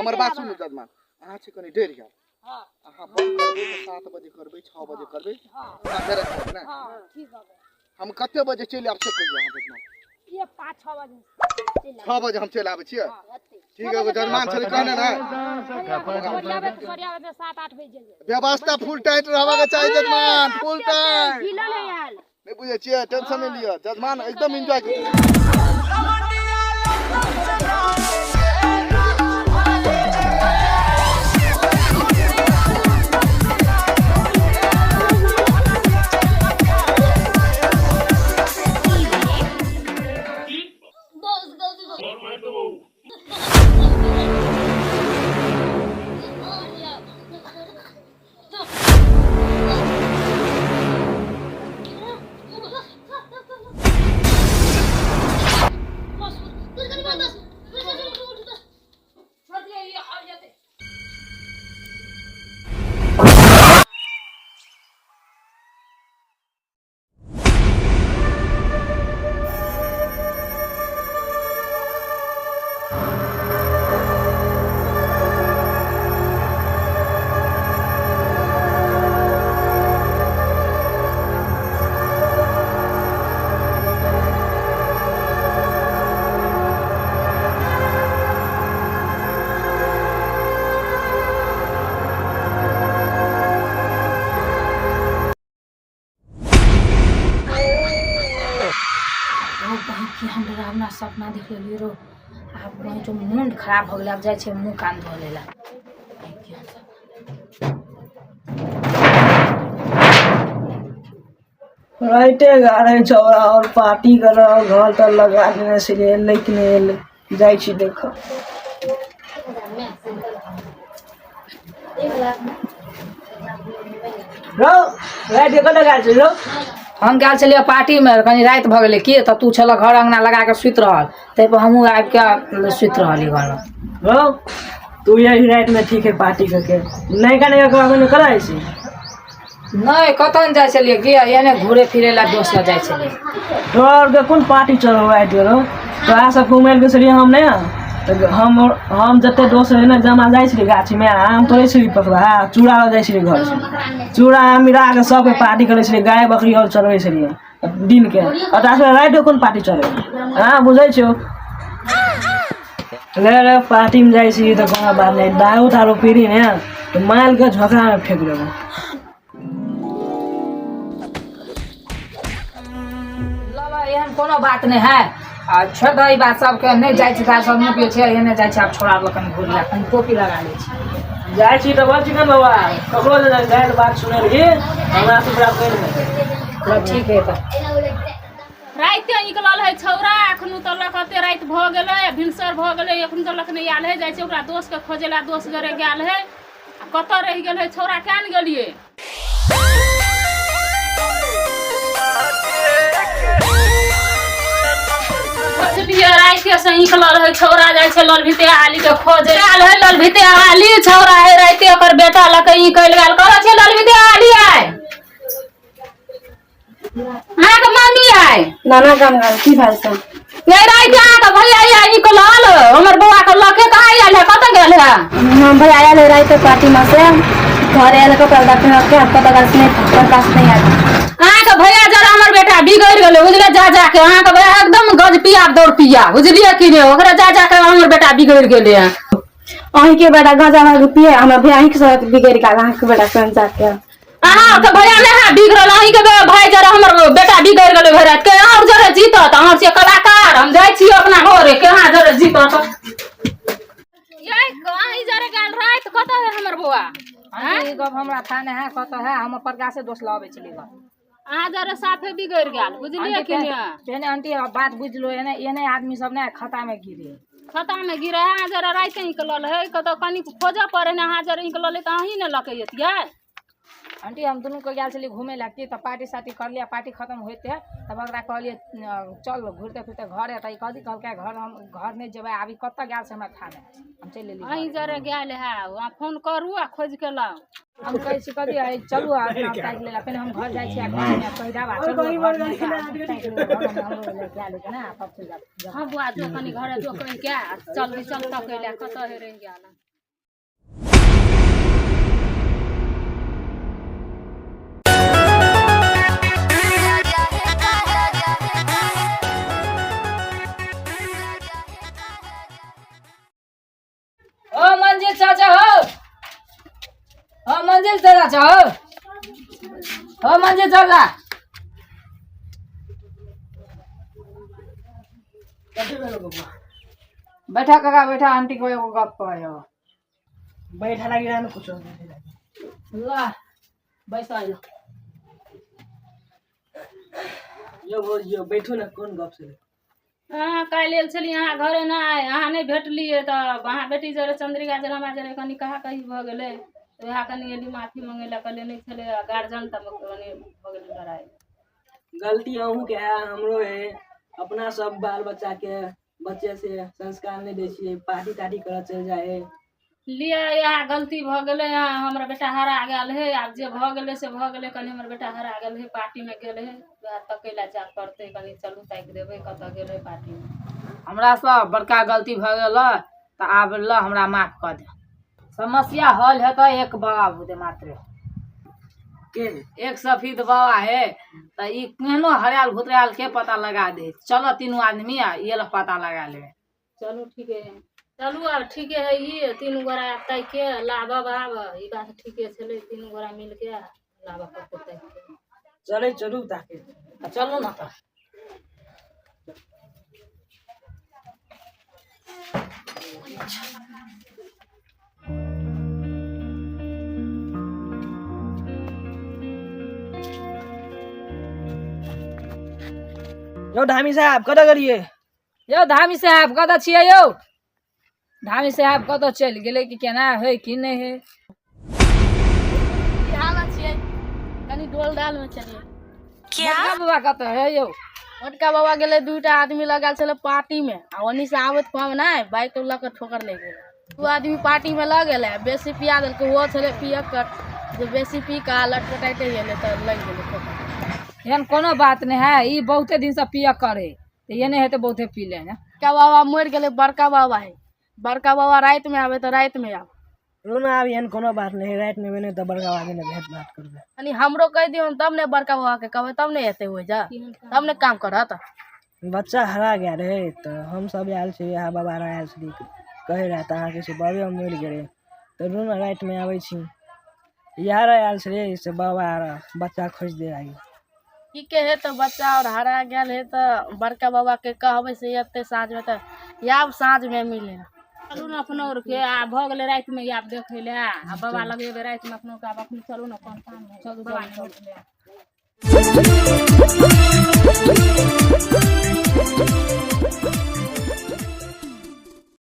हमर बात सुनू जजमान अहाँ छै कनी देर गेल हां अहाँ बंद करबै 7 बजे करबै 6 बजे करबै हां देर है ना हां ठीक है हम कते बजे चलि आब से कहियो अहाँ जजमान ये 5-6 बजे 6 बजे हम चलि आबै छियै ठीक है जजमान छले कहने ना व्यवस्था फुल टाइट रहबा के चाहिए जजमान फुल टाइट नहीं बुझे छियै टेंशन नहीं लियो जजमान एकदम एंजॉय हमरा सपना देख लेलिए रो आब वहीं जो मुंड खराब हो गेल अब जाय छै मुंह कान धो लेला राइटे गाड़े छौरा और पार्टी कर घर तर लगा देने से एले कि नहीं एले जाय छी देख रो राइटे कत गाल छ रो हम गेल छलिए पार्टी में कनी रात भ गेले के त तू छल घर अंगना लगा के सुत रहल तै पर हमहू आबि के सुत रहली घर में रो तू यही रात में ठीक है पार्टी करके नहीं करने का काम कराई छी नहीं कतन जाय छलिए गे एने घूरे फिरे ला दोस्त जाय छलिए तोर के कोन पार्टी चल रहा है रो तोरा सब घुमेल के छलिए हम नहीं हम जते दोस्त है ना जमा जाय छी गाछी में आम तोड़े छी पकड़ा चूड़ा ल जाय छी घर से चूड़ा मिला के सब पार्टी करे छी गाय बकरी और चलवे छी दिन के और रात कोन पार्टी चले हां बुझै छौ ले पार्टी में जाय छी त कोनो बात नहीं दारू तारू पीरी ने तो माल के झोकरा में फेंक देबो लाला एहन कोनो बात नहीं है आ छोड़ ई बात सब के नहीं जाय छी ता सब मुके छै एने जाय छी आप छोड़ा लकन घुर ला कन टोपी लगा ले छी जाय छी त बच गन बाबा ककरो जे गाय बात सुने रही हमरा से बड़ा कह ठीक है त राइते निकलल है छौरा एखन तलक कते रात भ गेलै भिनसर भ गेलै एखन तलक नहीं आयल है जाय छै ओकरा दोस्त के खोजेला दोस्त गरे गेल है कत रह गेल है छौरा केन गेलिए राइते से निकलल है छौरा जाय छै ललभिते आली के खोजे आल है ललभिते आली छौरा है राइते ओकर बेटा लके निकल गेल करे छै ललभिते आली आय हां के मम्मी आय नाना काम कर की भाई सब ये राइते आ के भैया आय निकलल हमर बौआ के लके त आयल है कत गेल है हम भाई आया ले रात पार्टी में से घर आयल के पलदा पे के पता कर नहीं प्रकाश नहीं आया हां के भैया जरा हमर बेटा बिगड़ गेलै बुझले जा जा के हां के भैया एकदम गज पिया दौड़ पिया बुझलिए कि ने ओकरा जा जा के हमर बेटा बिगड़ गेलै अहीं के बेटा गाजा में रुपये हमरा भैया अहीं के साथ बिगड़ के अहाँ के बेटा कौन जा के हां के भैया ने हां बिगड़ल अहीं के भाई जरा हमर बेटा बिगड़ गेलै भैया के और जरा जीतत हमर से कलाकार हम जाय छी अपना घरे के हां जरा जीतत ये कहीं जरा गेल रात कत है हमर बौआ हां ई गप हमरा थाने है कत है हम प्रकाश से दोस्त लावे छली ग अहाँ जरा साफे बिगड़ गेल बुझलिए कि ने पेने आंटी बात बुझलो एने आदमी सब ने खाता में गिरे खाता में गिरे है जरा रात निकलल है कत कनी खोजे पड़े ने अहाँ जरा निकलल त अहीं ने लके एतिए आंटी हम दोनों को गेल छली घूमे ला की त पार्टी साटी कर लिया पार्टी खत्म होते तब ओकरा कहलिए चल घूरते फिरते घर है त कथी कहलकै घर हम घर नहीं जेबै आबी कत गेल से हमरा थाने हम चल लेली अहीं जरा गेल है वहां फोन करू आ खोज के लाओ हम कहै छी कथी है चलू अपना ताक लेला पहिने हम घर जाय छी आ घर में कहि दावा चलू घर में ताक लेला हमरो लेके आले के ना तब से जा हां बुआ जो कनी घरे जो कहि के चल तक ले कत है रह गेल मंजिल चल जा हो मंजिल चल जा बैठा काका बैठा आंटी को एगो गप कहे बैठा लगी रहा कुछ ला बैसा यो बैठो ना कौन गप से हाँ काल्हि आयल छली अहाँ घरे ना अहाँ नहीं भेटलिए तो अहाँ बेटी जरे चंद्रिका जरे हमरा जरे कनी कहा कही भ गेलै तो वएह कनी एली माफी मंगेला कहले नहीं छले गार्जियन तब कनी भ गेलै लड़ाई गलती अहूँ के है हमरो है अपना सब बाल बच्चा के बच्चे से संस्कार नहीं दै छियै पार्टी तार्टी करऽ चल जाए लिया यहाँ गलती भ गेलै हमरा बेटा हरा गेल है आब जे भ गेलै से भ गेलै कनी हमर बेटा हरा गेल है पार्टी में गेल है वएह तकैला जा पड़तै कनी चलू ताकि देबै कतऽ गेल है पार्टी में हमरा सब बड़का गलती भ गेल त आब ल हमरा माफ कर दे समस्या हल है तो एक बाबा बुदे मात्र के एक सफेद बाबा है त ई केहनो हरायल भुतरायल के पता लगा दे चलो तीनों आदमी ये ला पता लगा ले चलू ठीक है चलू अब ठीक है ये तीन गोरा तय के लाबा बाबा ई बात ठीके छलै तीन गोरा मिल के लाबा पर तय के चले चलू ताके चलो ना तो यो धामी साहब कतऽ गेलिए यो धामी साहब कतऽ छियै यो धामी साहब कतऽ चलि गेलै कि केना है कि नहीं है कनी डोल डाल में चलिए मोटका बाबा कतऽ है यो मोटका बाबा गेले दूटा आदमी लगल छले पार्टी में आ ओनी से आवत कम ना बाइक लऽ के ठोकर ले गेल दू आदमी पार्टी में लग गेले बेसी पिया देलकै वो छले पियक्कर जो बेसी पी का लटपटाइते गेले त लग गेले ठोकर एहन कोनो बात नहीं है ई बहुते दिन से पिया करे तो ये नहीं है तो बहुते पी ले क्या बाबा मर गेले बड़का बाबा है बड़का बाबा रात में आवे तो रात में आवे रोना अब एहन कोनो बात नहीं रात में बने तो बड़का आदमी ने भेंट बात करबे यानी हमरो कह दियो तब ने बड़का बाबा के कहबे तब ने एते हो जा तब ने काम करत बच्चा हरा गया रहे तो हम सब आयल छी यहाँ बाबा आयल छी कहे रहे अहाँ के से बाबे मर गेले तो रोना रात में आवे छी यार आयल छे से बाबा बच्चा खोज दे आई की के है तो बच्चा और हरा गेल है तो बड़का बाबा के कहबे से एते साँझ में तो याब साँझ में मिले चलू ना अपनो के आ भ गेलै रात में आब देखै ले आ बाबा लगेबै रात में अपनो के आब अपनी चलू ना कोन काम है चलू बाबा